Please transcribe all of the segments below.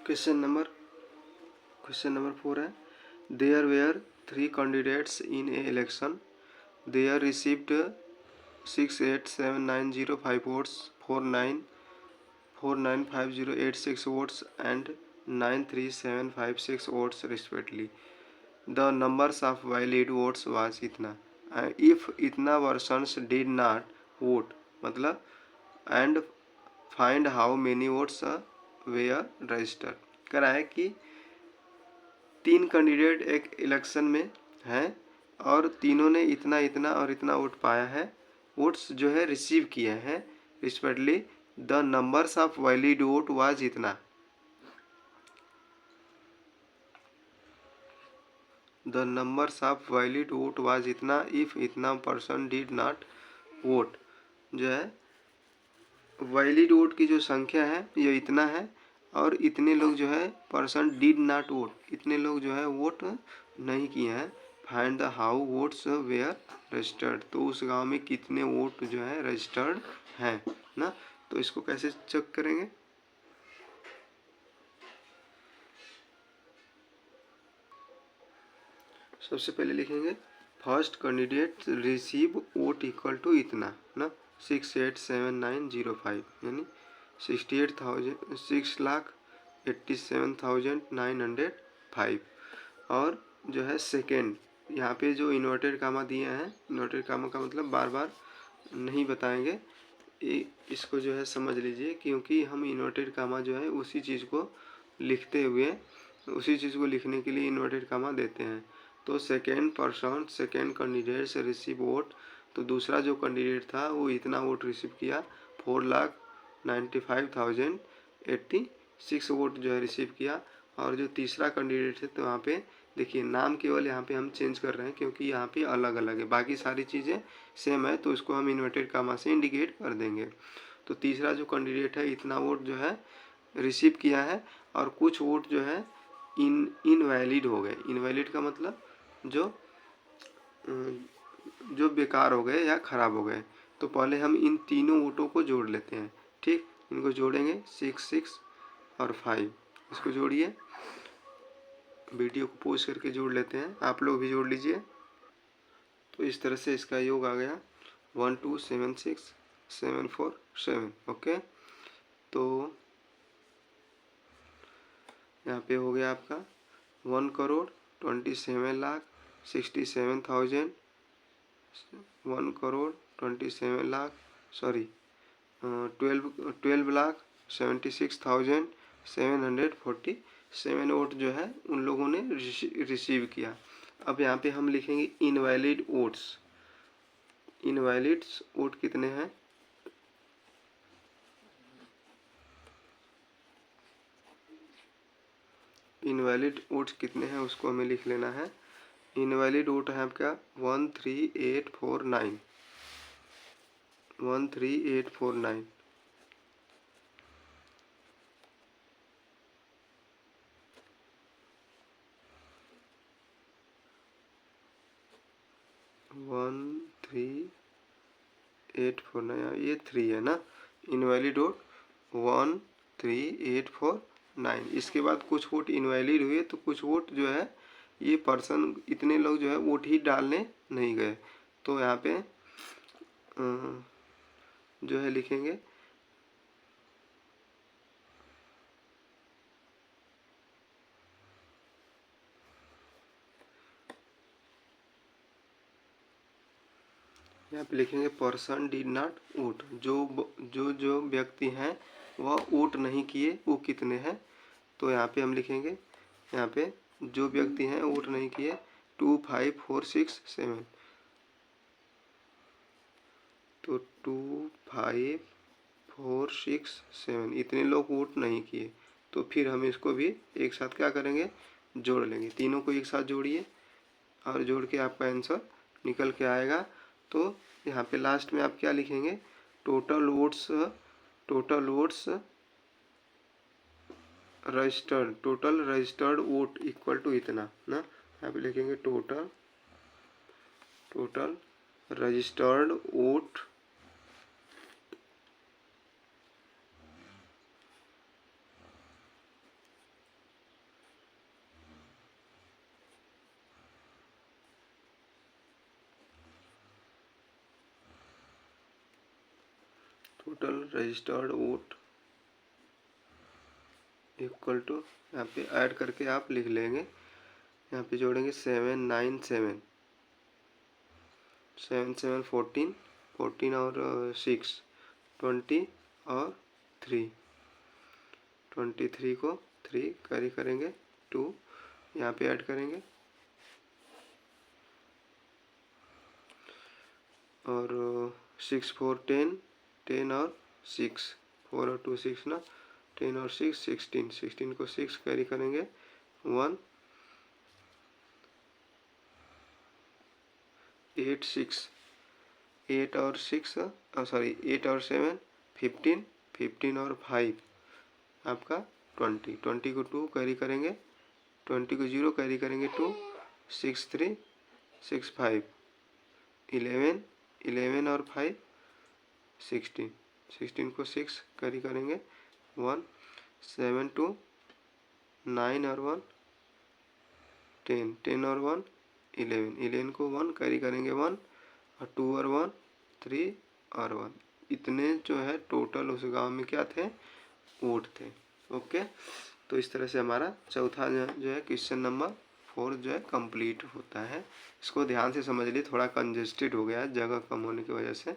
Question number 4 है, there were 3 candidates in a election, there received 687905 votes, 495086 votes and 93756 votes respectively. The numbers of valid votes was इतना. If इतना persons did not vote, मतलब and find how many votes were registered. कह रहा है कि 3 candidate एक election में हैं और तीनों ने इतना इतना और इतना वोट पाया है, वोट्स जो है रिसीव किए हैं respectfully. The numbers of valid vote was इतना. The numbers of valid vote was इतना इफ इतना पर्सन डिड नॉट वोट. जो है वैलिड वोट की जो संख्या है ये इतना है और इतने लोग जो है पर्सन डिड नॉट वोट, इतने लोग जो है वोट नहीं किए हैं. Find the how votes were registered. तो उस गांव में कितने वोट जो है रजिस्टर्ड हैं ना. तो इसको कैसे चेक करेंगे. सबसे पहले लिखेंगे first candidate receive vote equal to इतना ना 687905 यानी 6,87,905. और जो है सेकेंड, यहाँ पे जो इन्वर्टेड कामा दिए हैं, इन्वर्टेड कामा का मतलब बार बार नहीं बताएंगे, इसको जो है समझ लीजिए क्योंकि हम इन्वर्टेड कामा जो है उसी चीज़ को लिखते हुए उसी चीज़ को लिखने के लिए इन्वर्टेड कामा देते हैं. तो सेकेंड पर्सन सेकेंड कैंडिडेट से रिसीव वोट, तो दूसरा जो कैंडिडेट था वो इतना वोट रिसीव किया 4,95,086 वोट जो है रिसीव किया. और जो तीसरा कैंडिडेट है तो वहाँ पे देखिए नाम केवल यहाँ पे हम चेंज कर रहे हैं क्योंकि यहाँ पे अलग अलग है, बाकी सारी चीज़ें सेम है तो इसको हम इन्वर्टेड कामा से इंडिकेट कर देंगे. तो तीसरा जो कैंडिडेट है इतना वोट जो है रिसीव किया है और कुछ वोट जो है इनवैलिड हो गए. इनवैलिड का मतलब जो बेकार हो गए या ख़राब हो गए. तो पहले हम इन तीनों वोटों को जोड़ लेते हैं. ठीक, इनको जोड़ेंगे 6 और 5. इसको जोड़िए, वीडियो को पॉज करके जोड़ लेते हैं, आप लोग भी जोड़ लीजिए. तो इस तरह से इसका योग आ गया 1276747. ओके, तो यहाँ पे हो गया आपका 1,27,67,000 12,76,747 वोट जो है उन लोगों ने रिसीव किया. अब यहाँ पे हम लिखेंगे इनवैलिड वोट्स. इनवैलिड वोट कितने हैं, इनवैलिड वोट्स कितने हैं उसको हमें लिख लेना है. इनवैलिड वोट है आपका 13849. 13849. ये 3 है ना. Invalid vote 13849. इसके बाद कुछ वोट इनवैलिड हुए तो कुछ वोट जो है ये पर्सन इतने लोग जो है वोट ही डालने नहीं गए. तो यहाँ पे जो है लिखेंगे यहाँ पे लिखेंगे पर्सन डिड नॉट वोट. जो व्यक्ति हैं वह वोट नहीं किए वो कितने हैं. तो यहाँ पे हम लिखेंगे, यहाँ पे जो व्यक्ति हैं वोट नहीं किए 25467. तो 25467 इतने लोग वोट नहीं किए. तो फिर हम इसको भी एक साथ क्या करेंगे, जोड़ लेंगे. तीनों को एक साथ जोड़िए और जोड़ के आपका आंसर निकल के आएगा. तो यहाँ पे लास्ट में आप क्या लिखेंगे, total votes registered vote equal to इतना ना. यहाँ पे लिखेंगे total registered vote total registered vote equal to, यहाँ पे ऐड करके आप लिख लेंगे, यहाँ पे जोड़ेंगे 797, 7 7 14, 14 और 6 20 और 3, 23 को 3 कैरी करेंगे, 2 यहाँ पे ऐड करेंगे और 6 4 10, 10 और 6, 4 और 2 6 ना, 10 और 6 16, 16 को 6 कैरी करेंगे 1 8 6, 8 और 6 सॉरी 8 और 7 15, 15 और 5 आपका 20, 20 को 2 कैरी करेंगे, 20 को 0 कैरी करेंगे 2, 6 3 6 5 11, 11 और 5 16, 16 को 6 कैरी करेंगे 1, 7 2 9 और 1 10, 10 और 1 11, 11 को 1 कैरी करेंगे 1 और 2 और 1 3 और 1। इतने जो है टोटल उस गांव में क्या थे, वोट थे। ओके, तो इस तरह से हमारा चौथा जो है क्वेश्चन नंबर 4 जो है कंप्लीट होता है। इसको ध्यान से समझ लिए, थोड़ा कंजेस्टेड हो गया है जगह कम होने की वजह से,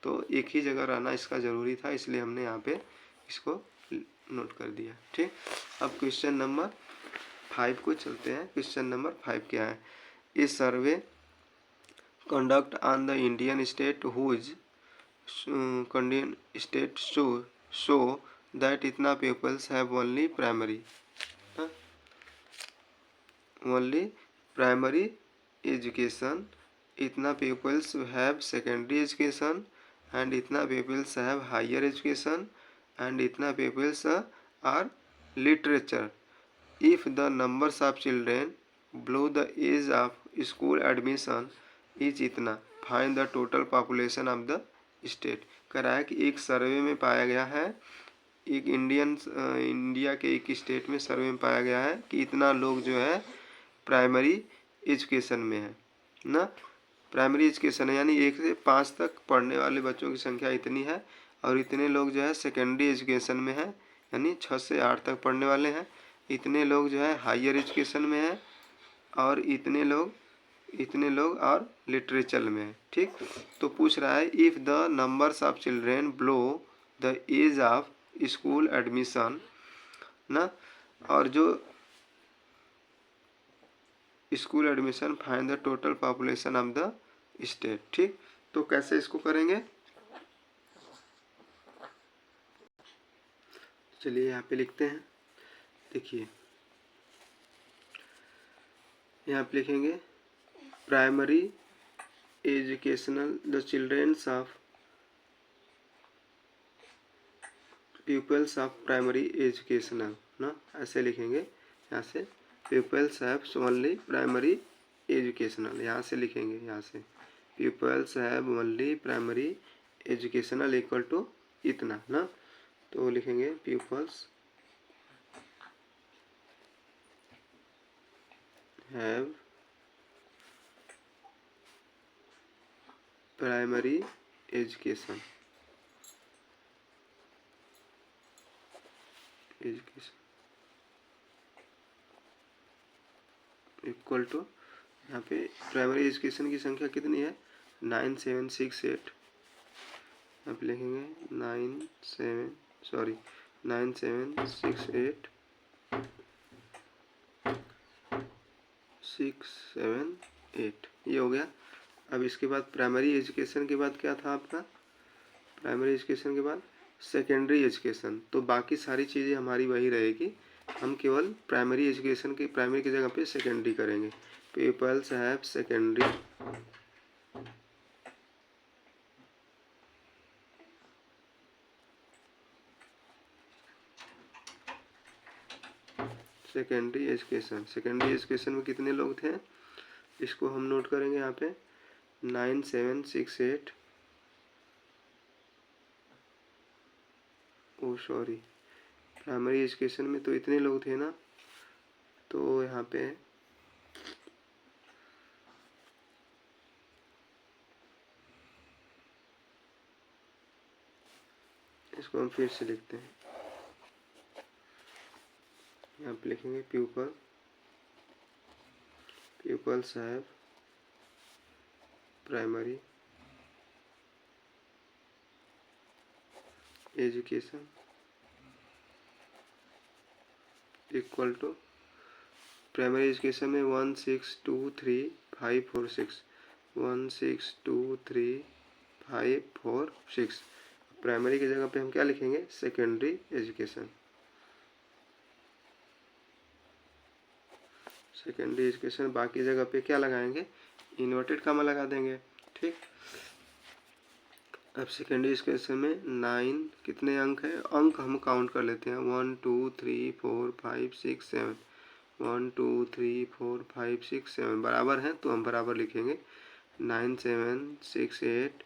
तो एक ही जगह रहना इसका ज़रूरी था, इसलिए हमने यहाँ पे इसको नोट कर दिया। ठीक, अब क्वेश्चन नंबर 5 को चलते हैं। क्वेश्चन नंबर 5 क्या है, a survey conduct on the Indian state whose कंडियन स्टेट शो दैट इतना peoples have only primary education, इतना peoples have secondary education and इतना peoples have higher education and इतना peoples are literature. If the numbers of children below the age of school admission is इतना, find the total population of the state. कह रहा है कि एक सर्वे में पाया गया है, एक इंडिया के एक स्टेट में सर्वे में पाया गया है कि इतना लोग जो है प्राइमरी एजुकेशन में है ना, प्राइमरी एजुकेशन है यानी 1 से 5 तक पढ़ने वाले बच्चों की संख्या इतनी है, और इतने लोग जो है सेकेंडरी एजुकेशन में है यानी 6 से 8 तक पढ़ने वाले हैं, इतने लोग जो है हायर एजुकेशन में है, और इतने लोग और लिटरेचर में है। ठीक, तो पूछ रहा है if the numbers of children below the age of school admission ना, और जो school admission find the total population of the state. ठीक, तो कैसे इसको करेंगे, चलिए यहाँ पे लिखते हैं। देखिए यहाँ पे लिखेंगे primary educational the childrens of peoples of primary educational ना, ऐसे लिखेंगे। यहाँ से peoples have only primary educational, यहाँ से लिखेंगे, यहाँ से peoples have only primary educational equal to इतना ना, तो लिखेंगे peoples have primary education equal to, यहाँ पे प्राइमरी एजुकेशन की संख्या कितनी है 9768, यहाँ पे लिखेंगे 9768 678, ये हो गया। अब इसके बाद प्राइमरी एजुकेशन के बाद क्या था आपका, प्राइमरी एजुकेशन के बाद सेकेंडरी एजुकेशन, तो बाकी सारी चीज़ें हमारी वही रहेगी, हम केवल प्राइमरी एजुकेशन की प्राइमरी की जगह पे सेकेंडरी करेंगे। Peoples have secondary secondary education में कितने लोग थे, इसको हम नोट करेंगे यहाँ पे 9768, ओ सॉरी प्राइमरी एजुकेशन में तो इतने लोग थे ना, तो यहाँ पे इसको हम फिर से लिखते हैं। यहाँ पे लिखेंगे pupils have primary education equal to primary education में 1 6 2 3 5 4 6 1 6 2 3 5 4 6। प्राइमरी की जगह पे हम क्या लिखेंगे? Secondary education. सेकेंडरी एजुकेशन बाकी जगह पे क्या लगाएंगे? इन्वर्टेड कामा लगा देंगे। ठीक, अब सेकेंडरी एजुकेशन में 9 कितने अंक है? अंक हम काउंट कर लेते हैं। 1 2 3 4 5 6 7 1 2 3 4 5 6 7 बराबर है तो हम बराबर लिखेंगे 9 7 6 8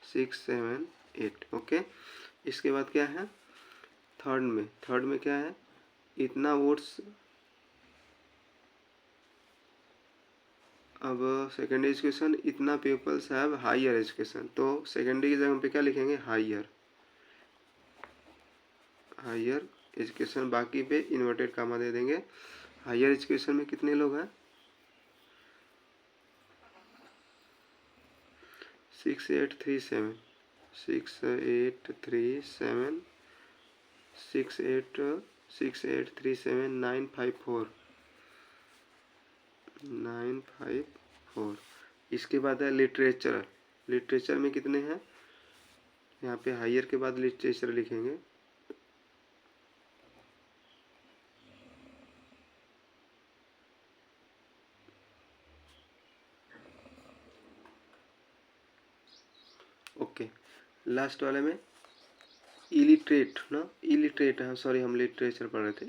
6 7 8। ओके, इसके बाद क्या है? थर्ड में क्या है? इतना वोट्स। अब सेकेंडरी एजुकेशन इतना पीपल्स हैव हायर एजुकेशन, तो सेकेंडरी की जगह पे क्या लिखेंगे? हायर एजुकेशन, बाकी पे इन्वर्टेड कामा दे देंगे। हायर एजुकेशन में कितने लोग हैं? 6 8 3 7 6 8 3 7 6 8 3 7 9 5 4 9 5 4। इसके बाद है लिटरेचर में कितने हैं? यहाँ पे हायर के बाद लिटरेचर लिखेंगे। ओके, लास्ट वाले में इलिटरेट है, सॉरी हम लिटरेचर पढ़ रहे थे।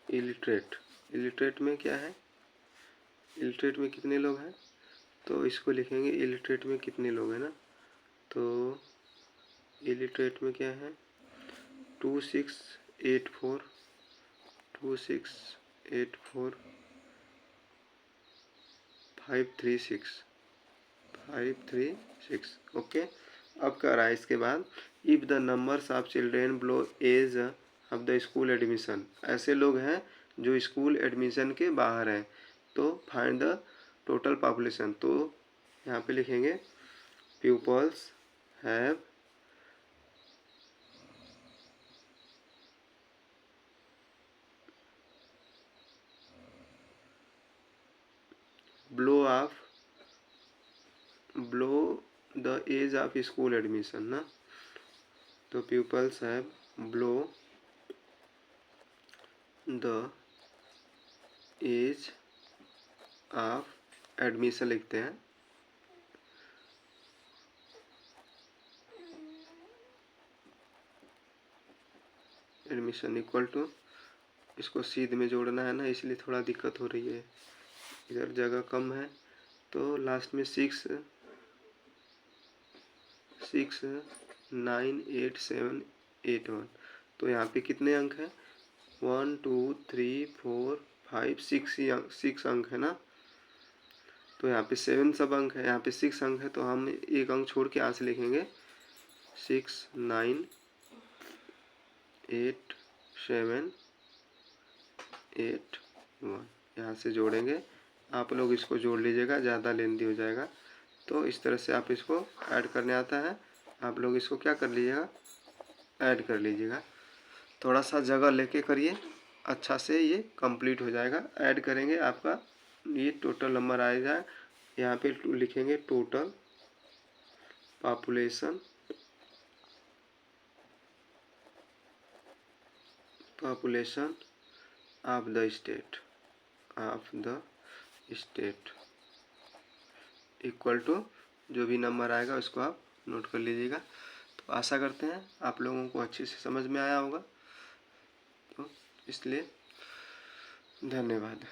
इलिटरेट में क्या है? इलिटरेट में कितने लोग हैं? तो इसको लिखेंगे इलिटरेट में कितने लोग हैं ना, तो इलिटरेट में क्या है? 2 6 8 4 2 6 8 4 5 3 6 5 3 6। ओके, अब क्या रहा है इसके बाद? If the numbers of children below age of the school admission, ऐसे लोग हैं जो स्कूल एडमिशन के बाहर हैं, तो फाइंड द टोटल पॉपुलेशन। तो यहाँ पे लिखेंगे pupils have below the age of school admission ना, तो pupils have below the age of admission लिखते हैं। एडमिशन इक्वल टू, इसको सीध में जोड़ना है ना, इसलिए थोड़ा दिक्कत हो रही है, इधर जगह कम है, तो लास्ट में 6 9 8 7 8 1। तो यहाँ पे कितने अंक हैं? 1 2 3 4 5 6 अंक है ना, तो यहाँ पे 7 सब अंक है, यहाँ पे 6 अंक है, तो हम एक अंक छोड़ के यहाँ से लिखेंगे 6 9 8 7 8 1। यहाँ से जोड़ेंगे, आप लोग इसको जोड़ लीजिएगा, ज़्यादा लेंथी हो जाएगा। तो इस तरह से आप इसको ऐड करने आता है, आप लोग इसको क्या कर लीजिएगा? ऐड कर लीजिएगा। थोड़ा सा जगह लेके करिए, अच्छा से ये कंप्लीट हो जाएगा। ऐड करेंगे, आपका ये टोटल नंबर आएगा। यहाँ पे लिखेंगे total population of the state equal to, जो भी नंबर आएगा उसको आप नोट कर लीजिएगा। तो आशा करते हैं आप लोगों को अच्छे से समझ में आया होगा, तो इसलिए धन्यवाद।